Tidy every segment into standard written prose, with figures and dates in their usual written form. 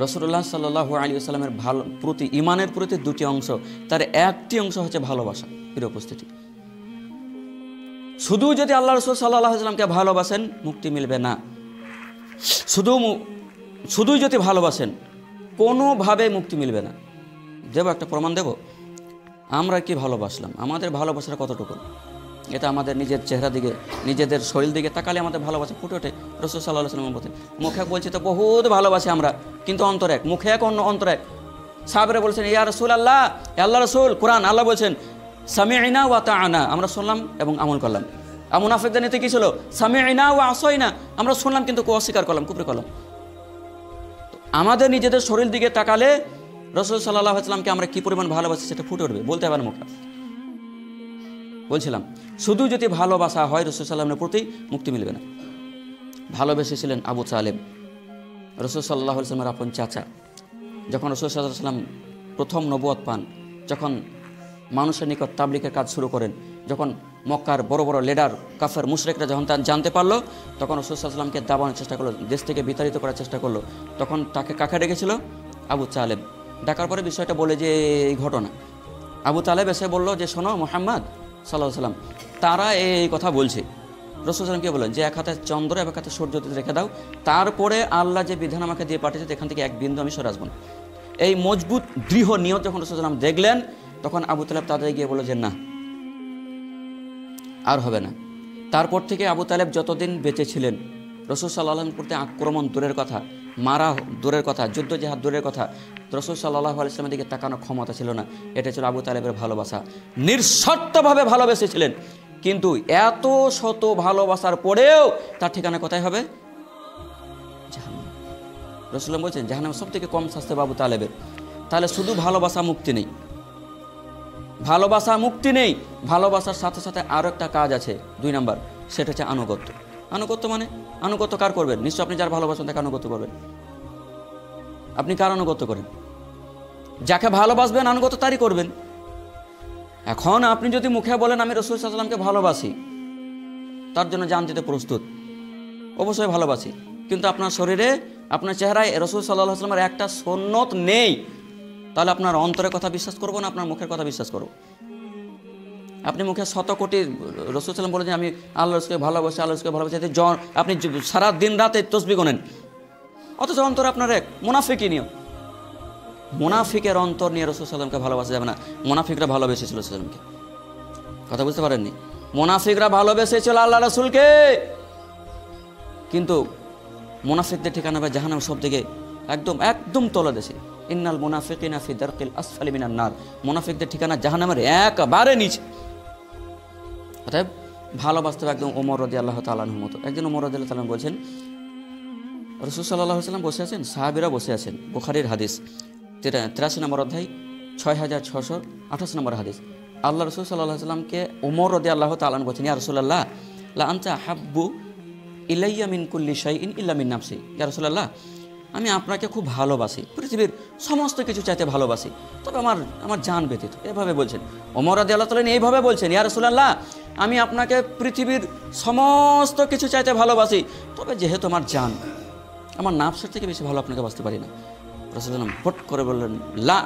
রাসূলুল্লাহ সাল্লাল্লাহু আলাইহি ওয়াসাল্লামের ভালো প্রতি ঈমানের প্রতি দুটি অংশ, তার একটি অংশ হচ্ছে ভালোবাসা। প্রিয় উপস্থিতি, শুধু যদি আল্লাহ রাসূল সাল্লাল্লাহু আলাইহি ওয়াসাল্লামকে ভালোবাসেন মুক্তি মিলবে না। শুধুই যদি ভালোবাসেন কোনোভাবে মুক্তি মিলবে না। দেব একটা প্রমাণ দেব। আমরা কি ভালোবাসলাম, আমাদের ভালোবাসার কতটুকু? এটা আমাদের নিজের চেহারা দিকে, নিজেদের শরীর দিকে তাকালে আমাদের ভালোবাসা ফুটে ওঠে রাসূল সাল্লাল্লাহু আলাইহি ওয়াসাল্লামের প্রতি। মুখে বলছি তো বহুত ভালোবাসি আমরা, কিন্তু অন্তর এক, মুখে এক, অন্য অন্তর এক। সাহাবারা বলছেন ইয়া রাসূলুল্লাহ, আল্লাহ রাসূল, কোরআন আল্লাহ বলছেন সামি'না ওয়া তা'না, আমরা শুনলাম এবং আমল করলাম। আর মুনাফিকদের নীতি কি ছিল? সামি'না ওয়া আসাইনা, আমরা শুনলাম কিন্তু অস্বীকার করলাম, কুফরি করলাম। আমাদের নিজেদের শরীর দিকে তাকালে রাসূল সাল্লাল্লাহু আলাইহি ওয়াসাল্লামকে আমরা কি পরিমাণ ভালোবাসি সেটা ফুটে উঠবে, বলতে হবে না মুখে। বলছিলাম শুধু যদি ভালোবাসা হয় রাসূল সাল্লাল্লাহু আলাইহি ওয়াসাল্লামের প্রতি, মুক্তি মিলবে না। ভালোবেসেছিলেন আবু তালেব, রাসূল সাল্লাল্লাহু আলাইহি ওয়াসাল্লামের আপন চাচা। যখন রাসূল সাল্লাল্লাহু আলাইহি ওয়াসাল্লাম প্রথম নবুয়ত পান, যখন মানুষের নিকট তাবলীগের কাজ শুরু করেন, যখন মক্কার বড় বড় লিডার কাফের মুশরিকরা যখন তা জানতে পারলো, তখন রাসূল সাল্লাল্লাহু আলাইহি ওয়াসাল্লামকে দাবানোর চেষ্টা করলো, দেশ থেকে বিতাড়িত করার চেষ্টা করলো। তখন তাকে কাকে ডেকেছিল? আবু তালেব। ডাকার পরে বিষয়টা বলে যে এই ঘটনা, আবু তালেব এসে বলল যে শোনো মুহাম্মদ সাল্লাল্লাহু আলাইহি ওয়াসাল্লাম তারা এই কথা বলছে। রাসূল সাল্লাল্লাহু আলাইহি ওয়াসাল্লামকে বলেন যে এক হাতে চন্দ্র এক হাতে সূর্য রেখে দাও, তারপরে আল্লাহ যে বিধান আমাকে দিয়ে পাঠিয়েছে এখান থেকে এক বিন্দু আমি সরে আসবো না। এই মজবুত দৃঢ় নিয়ত যখন রাসূল সাল্লাল্লাহু আলাইহি ওয়াসাল্লাম দেখলেন, তখন আবু তালেব তাদের গিয়ে বলল যে না, আর হবে না। তারপর থেকে আবু তালেব যতদিন বেঁচে ছিলেন রাসূল সাল্লাল্লাহু আলাইহি ওয়াসাল্লামের প্রতি আক্রমণ দূরের কথা, মারা দূরের কথা, যুদ্ধ জিহাদ দূরের কথা, রাসূল সাল্লাল্লাহু আলাইহি ওয়াসাল্লামের দিকে তাকানোর ক্ষমতা ছিল না। এটা ছিল আবু তালেবের ভালোবাসা। নিঃশর্তভাবে ভালোবেসেছিলেন, কিন্তু এত শত ভালোবাসার পরেও তার ঠিকানা কোথায় হবে? জাহান্নাম। রাসূলুল্লাহ বলছেন জাহান্নামে সবথেকে কম শাস্তি আবু তালেবের। তাহলে শুধু ভালোবাসা মুক্তি নেই, ভালোবাসা মুক্তি নেই, ভালোবাসার সাথে সাথে আরও একটা কাজ আছে, 2 নাম্বার, সেটা হচ্ছে আনুগত্য। আনুগত্য মানে আনুগত্য কার করবেন? নিশ্চয় আপনি যার ভালোবাসেন তাকে আনুগত্য করবেন। আপনি কার আনুগত্য করেন? যাকে ভালোবাসবেন আনুগত্য তারই করবেন। এখন আপনি যদি মুখে বলেন আমি রাসূল সাল্লাল্লাহু আলাইহি ওয়াসাল্লামকে ভালোবাসি, তার জন্য জান দিতে প্রস্তুত, অবশ্যই ভালোবাসি, কিন্তু আপনার শরীরে আপনার চেহারায় রাসূল সাল্লাল্লাহু আলাইহি ওয়াসাল্লামের একটা সুন্নত নেই, তাহলে আপনার অন্তরের কথা বিশ্বাস করবো না আপনার মুখের কথা বিশ্বাস করবো? আপনি মুখে শত কোটি রাসূল সাল্লাল্লাহু আলাইহি ওয়াসাল্লাম বলেন যে আমি আল্লাহ রাসূলকে ভালোবাসি, আল্লাহ রাসূলকে ভালোবাসি, আপনি সারা দিন রাতে তসবিহ গোনেন, অথচ অন্তর আপনার এক মুনাফিকই নিয়ে। মুনাফিকের অন্তর নিয়ে রাসূল সাল্লাল্লাহু আলাইহি ওয়াসাল্লামকে ভালোবাসা যাবে না। মুনাফিকরা ভালোবেসেছিল রাসূল সাল্লাল্লাহু আলাইহি ওয়াসাল্লামকে, কথা বুঝতে পারেননি? মুনাফিকরা ভালোবেসেছিল আল্লাহ রাসূলকে, কিন্তু মুনাফিকদের ঠিকানা হবে জাহান্নাম, সব দিকে একদম একদম তলদেশে। ইন্নাল মুনাফিকিনা ফি দারকিল আসফালি মিনান নার, মুনাফিকদের ঠিকানা জাহান্নামের একেবারে নিচে। অতএব ভালোবাসতে একদম ওমর রাদিয়াল্লাহু তাআলা আনহুর মতো। একজন ওমর রাদিয়াল্লাহু তাআলা বলছেন রাসূল সাল্লাল্লাহু আলাইহি ওয়াসাল্লাম বসে আছেন, সাহাবীরা বসে আছেন। বুখারীর হাদিস 83 নম্বর অধ্যায় 6628 নম্বর হাদিস। আল্লাহ রাসূল সাল্লাল্লাহু আলাইহি ওয়াসাল্লামকে ওমর রাদিয়াল্লাহু তাআলা আনহু বলছেন ইয়া রাসূলুল্লাহ লা আনতা আহাব্বু ইলাইয়া মিন কুল্লি শাইইন ইল্লা মিন নাফসি। ইয়া রাসূলুল্লাহ আমি আপনাকে খুব ভালোবাসি, পৃথিবীর সমস্ত কিছু চাইতে ভালোবাসি, তবে আমার জান ব্যতীত। এভাবে বলছেন ওমর রাদিয়াল্লাহু তাআলা, এইভাবে বলছেন ইয়া রাসূলুল্লাহ আমি আপনাকে পৃথিবীর সমস্ত কিছু চাইতে ভালোবাসি, তবে যেহেতু আমার জান, আমার নাফসের থেকে বেশি ভালো আপনাকে বাঁচতে পারি না। রাসূলুল্লাহ ফট করে বললেন লা,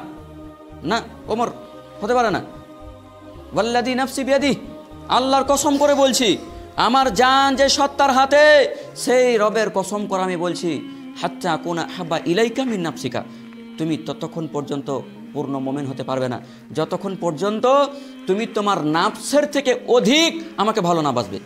না ওমর, হতে পারে না। ওয়াল্লাযী নাফসি বিয়াদিহি, আল্লাহর কসম করে বলছি, আমার জান যে সত্তার হাতে, সেই রবের কসম করে আমি বলছি, হাত্তা কুনা হাব্বা ইলাইকা মিন নাফসিকা, তুমি ততক্ষণ পর্যন্ত পূর্ণ মুমিন হতে পারবে না যতক্ষণ পর্যন্ত তুমি তোমার নাফসের থেকে অধিক আমাকে ভালো না বাসবে।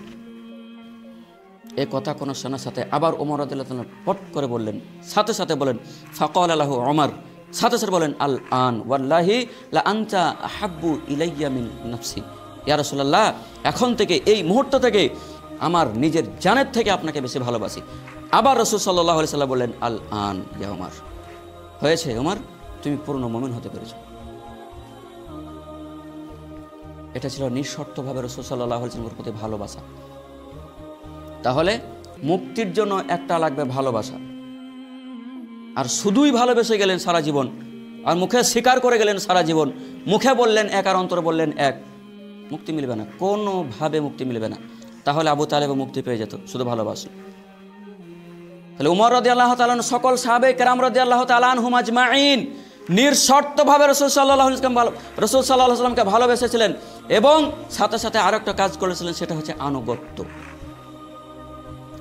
এই কথা কোনো শোনার সাথে আবার ওমর রাদিয়াল্লাহু তাআলা পট করে বললেন, সাথে সাথে বলেন ফাকালা লাহু ওমর, সাথে সাথে বলেন আল আন ওয়াল্লাহি লা আনতা আহাব্বু ইলাইয়া মিন নাফসি। ইয়া রাসূলুল্লাহ এখন থেকে, এই মুহূর্ত থেকে আমার নিজের জানের থেকে আপনাকে বেশি ভালোবাসি। আবার রাসূল সাল্লাল্লাহু আলাইহি ওয়াসাল্লাম বললেন আল আন ইয়া ওমর, হয়েছে ওমর, তুমি পূর্ণ মুমিন হতে পেরেছো। এটা ছিল নিঃশর্তভাবে রাসূল সাল্লাল্লাহু আলাইহি ওয়াসাল্লামের প্রতি ভালোবাসা। তাহলে মুক্তির জন্য একটা লাগবে ভালোবাসা। আর শুধুই ভালোবেসে গেলেন সারা জীবন, আর মুখে স্বীকার করে গেলেন সারা জীবন, মুখে বললেন এক আর অন্তরে বললেন এক, মুক্তি মিলবে না, কোনোভাবে মুক্তি মিলবে না। তাহলে আবু তালেব মুক্তি পেয়ে যেত শুধু ভালোবাসা। তাহলে উমর রাদিয়াল্লাহু তাআলা আনহু সকল সাহাবে কেরাম রাদিয়াল্লাহু তাআলা আনহুম আজমাইন নিঃশর্তভাবে রাসূল সাল্লাল্লাহু আলাইহি ওয়াসাল্লামকে ভালোবেসেছিলেন এবং সাথে সাথে আরেকটা কাজ করেছিলেন, সেটা হচ্ছে আনুগত্য।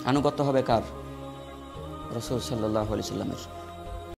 আনুগত্য হবে কার? রাসূল সাল্লাল্লাহু আলাইহি ওয়াসাল্লামের।